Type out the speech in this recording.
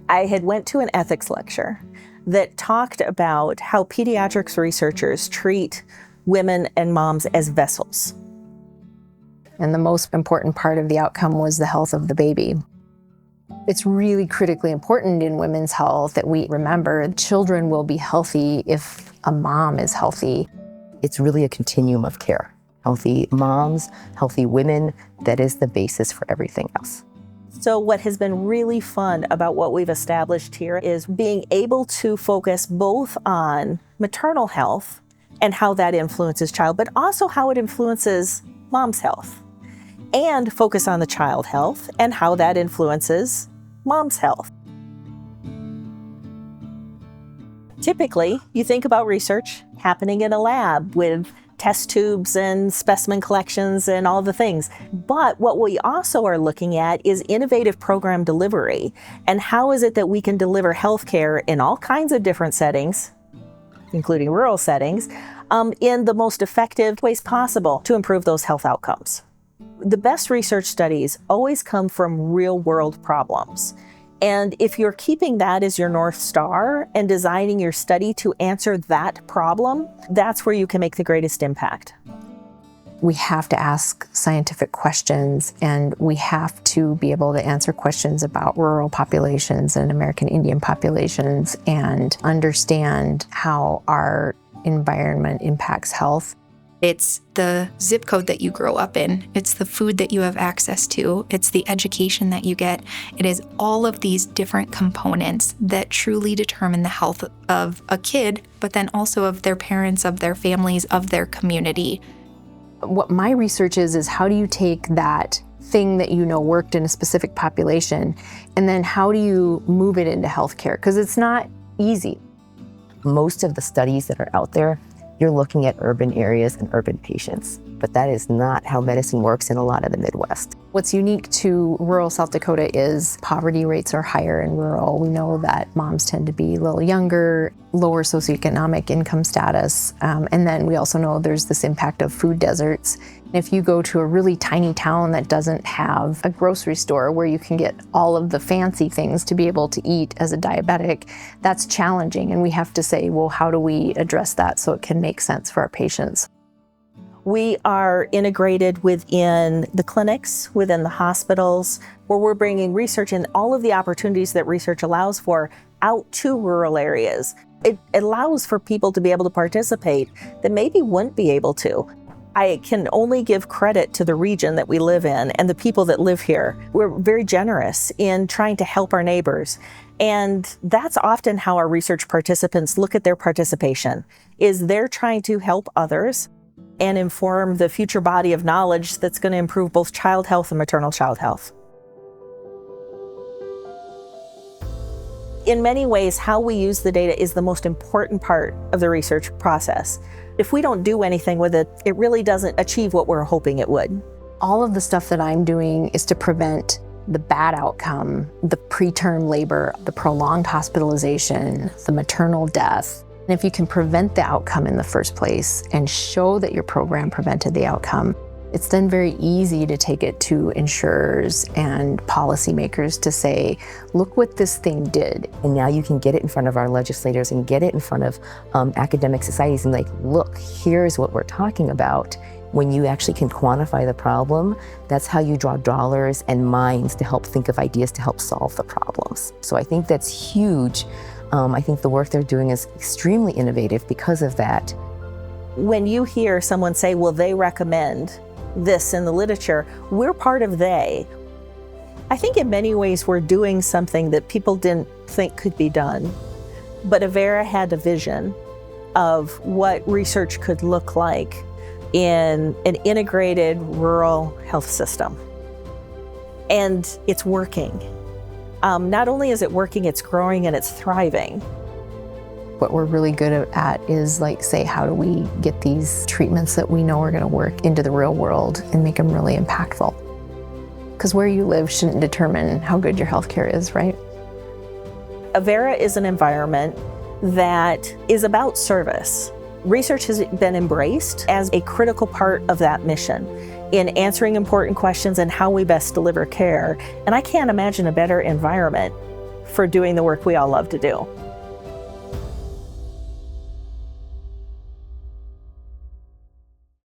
I had went to an ethics lecture that talked about how pediatrics researchers treat women and moms as vessels. And the most important part of the outcome was the health of the baby. It's really critically important in women's health that we remember children will be healthy if a mom is healthy. It's really a continuum of care. Healthy moms, healthy women, that is the basis for everything else. So what has been really fun about what we've established here is being able to focus both on maternal health and how that influences child, but also how it influences mom's health, and focus on the child health and how that influences mom's health. Typically, you think about research happening in a lab with test tubes and specimen collections and all the things. But what we also are looking at is innovative program delivery, and how is it that we can deliver healthcare in all kinds of different settings, including rural settings, in the most effective ways possible to improve those health outcomes. The best research studies always come from real-world problems. And if you're keeping that as your North Star and designing your study to answer that problem, that's where you can make the greatest impact. We have to ask scientific questions, and we have to be able to answer questions about rural populations and American Indian populations and understand how our environment impacts health. It's the zip code that you grow up in. It's the food that you have access to. It's the education that you get. It is all of these different components that truly determine the health of a kid, but then also of their parents, of their families, of their community. What my research is how do you take that thing that you know worked in a specific population, and then how do you move it into healthcare? Because it's not easy. Most of the studies that are out there, you're looking at urban areas and urban patients, but that is not how medicine works in a lot of the Midwest. What's unique to rural South Dakota is poverty rates are higher in rural. We know that moms tend to be a little younger, lower socioeconomic income status, and then we also know there's this impact of food deserts. If you go to a really tiny town that doesn't have a grocery store where you can get all of the fancy things to be able to eat as a diabetic, that's challenging. And we have to say, well, how do we address that so it can make sense for our patients? We are integrated within the clinics, within the hospitals, where we're bringing research and all of the opportunities that research allows for out to rural areas. It allows for people to be able to participate that maybe wouldn't be able to. I can only give credit to the region that we live in and the people that live here. We're very generous in trying to help our neighbors. And that's often how our research participants look at their participation, is they're trying to help others and inform the future body of knowledge that's going to improve both child health and maternal child health. In many ways, how we use the data is the most important part of the research process. If we don't do anything with it, it really doesn't achieve what we're hoping it would. All of the stuff that I'm doing is to prevent the bad outcome, the preterm labor, the prolonged hospitalization, the maternal death. And if you can prevent the outcome in the first place and show that your program prevented the outcome, it's then very easy to take it to insurers and policymakers to say, look what this thing did. And now you can get it in front of our legislators and get it in front of academic societies and like, look, here's what we're talking about. When you actually can quantify the problem, that's how you draw dollars and minds to help think of ideas to help solve the problems. So I think that's huge. I think the work they're doing is extremely innovative because of that. When you hear someone say, well, they recommend this in the literature, we're part of they. I think in many ways we're doing something that people didn't think could be done. But Avera had a vision of what research could look like in an integrated rural health system. And it's working. Not only is it working, it's growing and it's thriving. What we're really good at is say, how do we get these treatments that we know are gonna work into the real world and make them really impactful? Because where you live shouldn't determine how good your healthcare is, right? Avera is an environment that is about service. Research has been embraced as a critical part of that mission in answering important questions and how we best deliver care. And I can't imagine a better environment for doing the work we all love to do.